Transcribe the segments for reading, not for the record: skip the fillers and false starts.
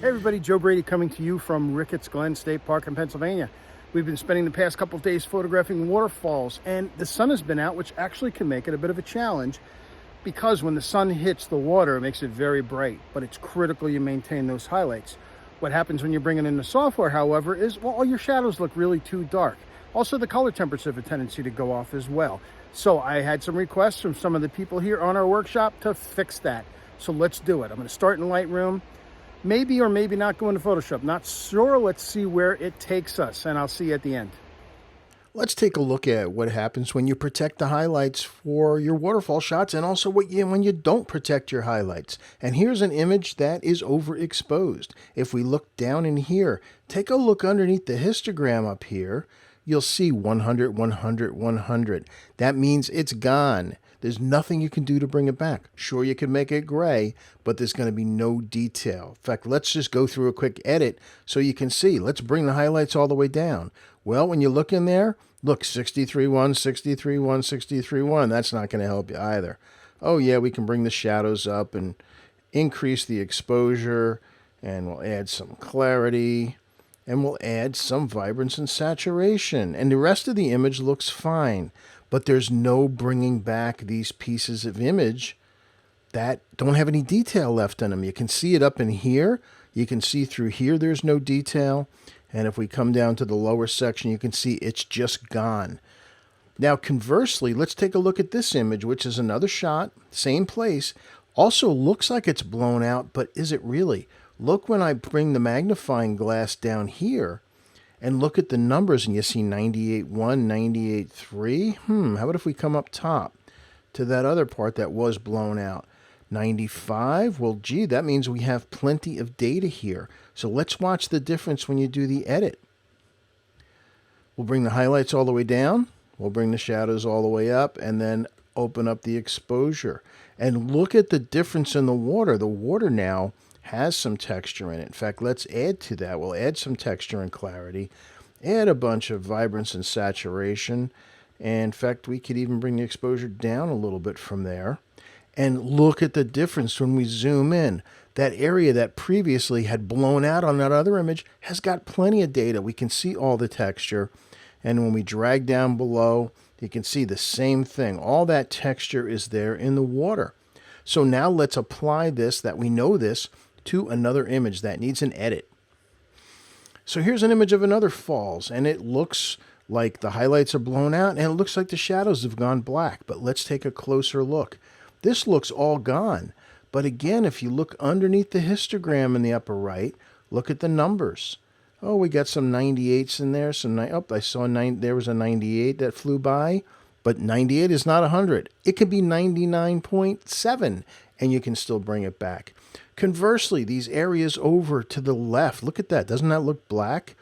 Hey everybody, Joe Brady coming to you from Ricketts Glen State Park in Pennsylvania. We've been spending the past couple of days photographing waterfalls, and the sun has been out, which actually can make it a bit of a challenge because when the sun hits the water, it makes it very bright, but it's critical you maintain those highlights. What happens when you're bringing in the software, however, is, well, all your shadows look really too dark. Also, the color temperatures have a tendency to go off as well. So I had some requests from some of the people here on our workshop to fix that. So let's do it. I'm going to start in Lightroom. Maybe or maybe not go into Photoshop. Not sure. Let's see where it takes us, and I'll see you at the end. Let's take a look at what happens when you protect the highlights for your waterfall shots, and also when you don't protect your highlights. And here's an image that is overexposed. If we look down in here, take a look underneath the histogram up here, you'll see 100, 100, 100. That means it's gone. There's nothing you can do to bring it back. Sure, you can make it gray, but there's going to be no detail. In fact, let's just go through a quick edit so you can see. Let's bring the highlights all the way down. Well, when you look in there, look, 63.1, 63.1, 63.1. That's not going to help you either. Oh, yeah, we can bring the shadows up and increase the exposure, and we'll add some clarity, and we'll add some vibrance and saturation. And the rest of the image looks fine. But there's no bringing back these pieces of image that don't have any detail left in them. You can see it up in here. You can see through here there's no detail. And if we come down to the lower section, you can see it's just gone. Now, conversely, let's take a look at this image, which is another shot, same place. Also looks like it's blown out, but is it really? Look when I bring the magnifying glass down here. And look at the numbers, and you see 98.1, 98.3. How about if we come up top to that other part that was blown out? 95. Well, gee, that means we have plenty of data here. So let's watch the difference when you do the edit. We'll bring the highlights all the way down. We'll bring the shadows all the way up, and then open up the exposure. And look at the difference in the water. The water now has some texture in it. In fact, let's add to that. We'll add some texture and clarity, add a bunch of vibrance and saturation. And in fact, we could even bring the exposure down a little bit from there. And look at the difference when we zoom in. That area that previously had blown out on that other image has got plenty of data. We can see all the texture. And when we drag down below, you can see the same thing. All that texture is there in the water. So now let's apply this, that we know this, to another image that needs an edit. So here's an image of another falls, and it looks like the highlights are blown out, and it looks like the shadows have gone black. But let's take a closer look. This looks all gone. But again, if you look underneath the histogram in the upper right, look at the numbers. Oh, we got some 98s in there. I saw there was a 98 that flew by. But 98 is not 100. It could be 99.7, and you can still bring it back. Conversely, these areas over to the left, look at that. Doesn't that look black?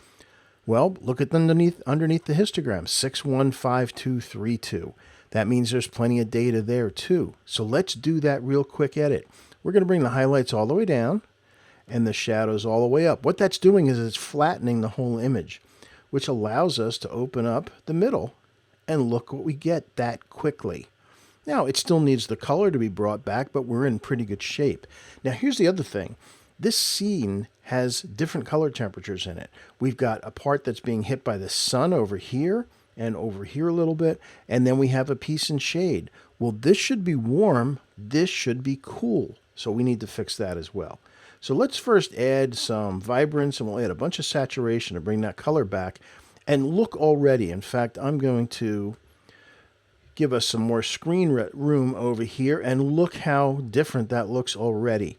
Well, look at underneath the histogram, 615232. That means there's plenty of data there too. So let's do that real quick edit. We're going to bring the highlights all the way down and the shadows all the way up. What that's doing is it's flattening the whole image, which allows us to open up the middle and look what we get that quickly. Now, it still needs the color to be brought back, but we're in pretty good shape. Now, here's the other thing. This scene has different color temperatures in it. We've got a part that's being hit by the sun over here and over here a little bit, and then we have a piece in shade. Well, this should be warm. This should be cool. So we need to fix that as well. So let's first add some vibrance, and we'll add a bunch of saturation to bring that color back. And look already, in fact, I'm going to give us some more screen room over here, and look how different that looks already.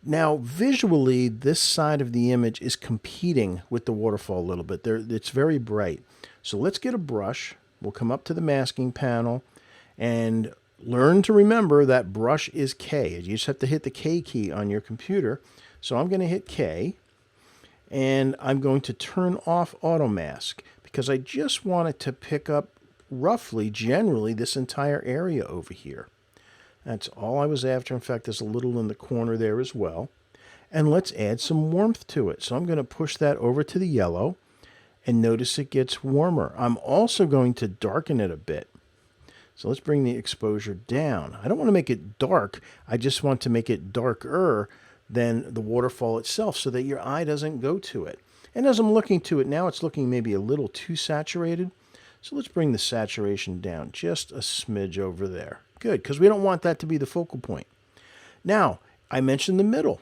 Now, visually, this side of the image is competing with the waterfall a little bit. It's very bright. So let's get a brush. We'll come up to the masking panel and learn to remember that brush is K. You just have to hit the K key on your computer. So I'm going to hit K. And I'm going to turn off auto mask because I just want it to pick up roughly, generally, this entire area over here. That's all I was after. In fact, there's a little in the corner there as well. And let's add some warmth to it. So I'm going to push that over to the yellow, and notice it gets warmer. I'm also going to darken it a bit. So let's bring the exposure down. I don't want to make it dark. I just want to make it darker than the waterfall itself so that your eye doesn't go to it. And as I'm looking to it now, it's looking maybe a little too saturated. So let's bring the saturation down just a smidge over there. Good, because we don't want that to be the focal point. Now, I mentioned the middle.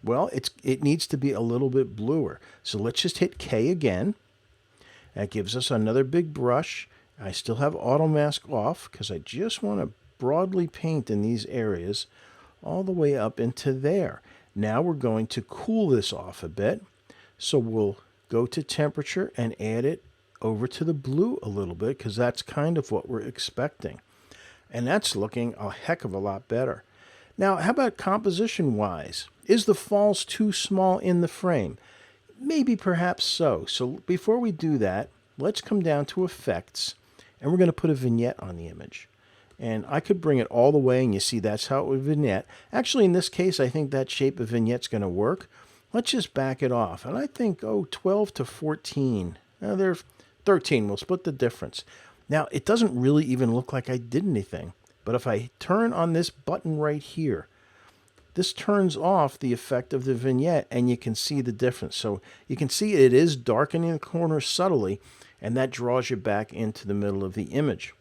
Well, it needs to be a little bit bluer. So let's just hit K again. That gives us another big brush. I still have auto mask off because I just want to broadly paint in these areas all the way up into there. Now we're going to cool this off a bit. So we'll go to temperature and add it over to the blue a little bit because that's kind of what we're expecting. And that's looking a heck of a lot better. Now, how about composition-wise? Is the falls too small in the frame? Maybe perhaps so. So before we do that, let's come down to effects, and we're going to put a vignette on the image. And I could bring it all the way, and you see that's how it would vignette. Actually, in this case, I think that shape of vignette's going to work. Let's just back it off. And I think, 12 to 14. Now, there's 13. We'll split the difference. Now, it doesn't really even look like I did anything. But if I turn on this button right here, this turns off the effect of the vignette, and you can see the difference. So you can see it is darkening the corners subtly, and that draws you back into the middle of the image.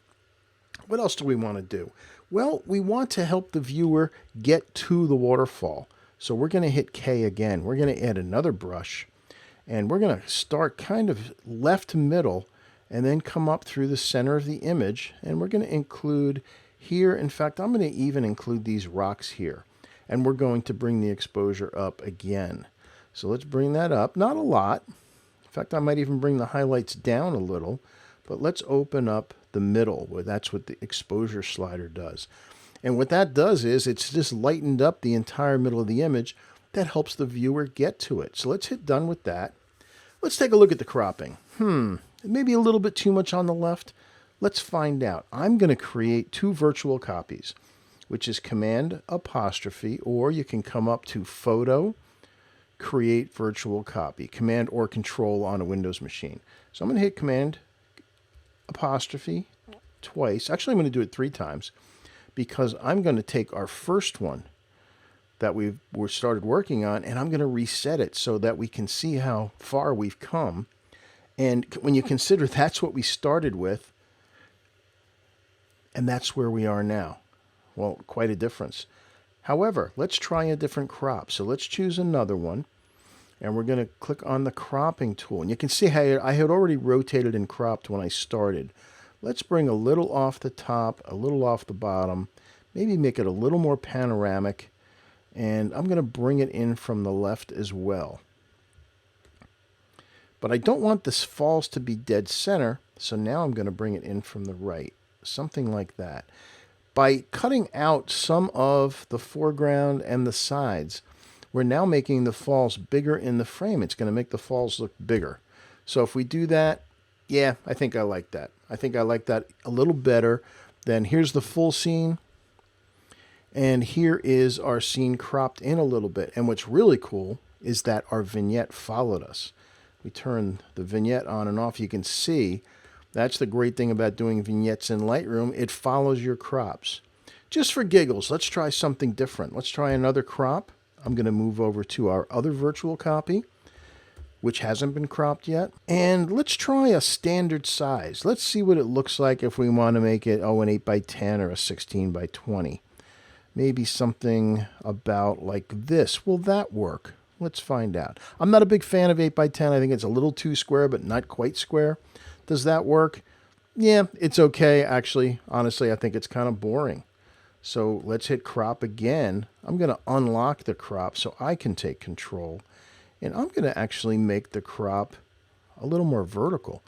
What else do we want to do? Well, we want to help the viewer get to the waterfall. So we're going to hit K again. We're going to add another brush, and we're going to start kind of left to middle and then come up through the center of the image, and we're going to include here. In fact, I'm going to even include these rocks here, and we're going to bring the exposure up again. So let's bring that up. Not a lot. In fact, I might even bring the highlights down a little, but let's open up the middle, where that's what the exposure slider does. And what that does is it's just lightened up the entire middle of the image. That helps the viewer get to it. So let's hit done with that. Let's take a look at the cropping. Maybe a little bit too much on the left. Let's find out. I'm going to create two virtual copies, which is Command apostrophe, or you can come up to Photo, Create Virtual Copy, Command or Control on a Windows machine. So I'm going to hit Command apostrophe twice. Actually, I'm going to do it 3 times because I'm going to take our first one that we started working on, and I'm going to reset it so that we can see how far we've come. And when you consider that's what we started with, and that's where we are now, well, quite a difference. However, let's try a different crop. So let's choose another one, and we're going to click on the cropping tool. And you can see how I had already rotated and cropped when I started. Let's bring a little off the top, a little off the bottom, maybe make it a little more panoramic, and I'm going to bring it in from the left as well. But I don't want this falls to be dead center, so now I'm going to bring it in from the right, something like that. By cutting out some of the foreground and the sides, we're now making the falls bigger in the frame. It's going to make the falls look bigger. So if we do that, yeah, I think I like that. I think I like that a little better than here's the full scene, and here is our scene cropped in a little bit. And what's really cool is that our vignette followed us. We turn the vignette on and off. You can see that's the great thing about doing vignettes in Lightroom. It follows your crops. Just for giggles, let's try something different. Let's try another crop. I'm going to move over to our other virtual copy, which hasn't been cropped yet. And let's try a standard size. Let's see what it looks like if we want to make it, an 8 by 10 or a 16 by 20. Maybe something about like this. Will that work? Let's find out. I'm not a big fan of 8 by 10. I think it's a little too square, but not quite square. Does that work? Yeah, it's okay. Actually, honestly, I think it's kind of boring. So let's hit crop again. I'm going to unlock the crop so I can take control. And I'm going to actually make the crop a little more vertical.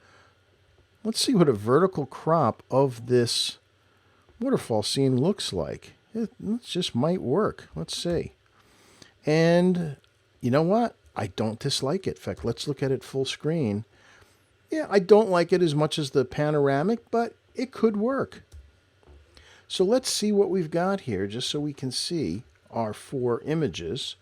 Let's see what a vertical crop of this waterfall scene looks like. It just might work. Let's see. And you know what? I don't dislike it. In fact, let's look at it full screen. Yeah, I don't like it as much as the panoramic, but it could work. So let's see what we've got here, just so we can see our 4 images.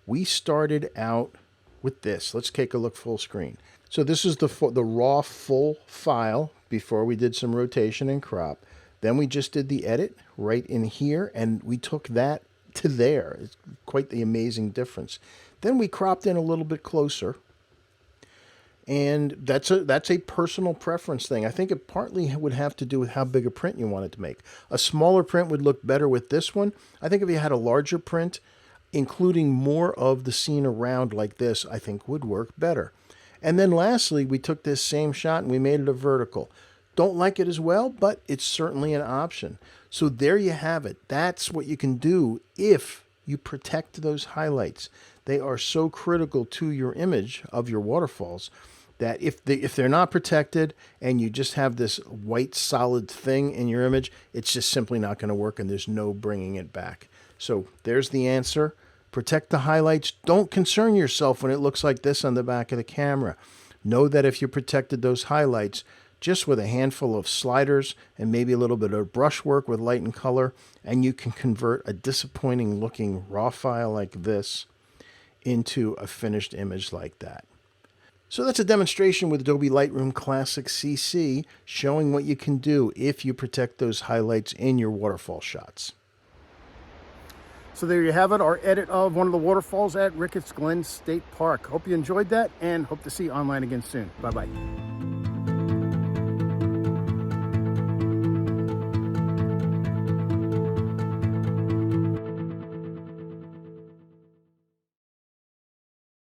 We started out with this. Let's take a look full screen. So this is the raw full file before we did some rotation and crop. Then we just did the edit right in here, and we took that to there. It's quite the amazing difference. Then we cropped in a little bit closer. And that's a personal preference thing. I think it partly would have to do with how big a print you wanted to make. A smaller print would look better with this one. I think if you had a larger print, including more of the scene around like this, I think would work better. And then lastly, we took this same shot and we made it a vertical. Don't like it as well, but it's certainly an option. So there you have it. That's what you can do if you protect those highlights. They are so critical to your image of your waterfalls that if they're not protected and you just have this white solid thing in your image, it's just simply not going to work and there's no bringing it back. So there's the answer. Protect the highlights. Don't concern yourself when it looks like this on the back of the camera. Know that if you protected those highlights just with a handful of sliders and maybe a little bit of brush work with light and color, and you can convert a disappointing looking raw file like this into a finished image like that. So that's a demonstration with Adobe Lightroom Classic CC showing what you can do if you protect those highlights in your waterfall shots. So there you have it, our edit of one of the waterfalls at Ricketts Glen State Park. Hope you enjoyed that and hope to see you online again soon. Bye-bye.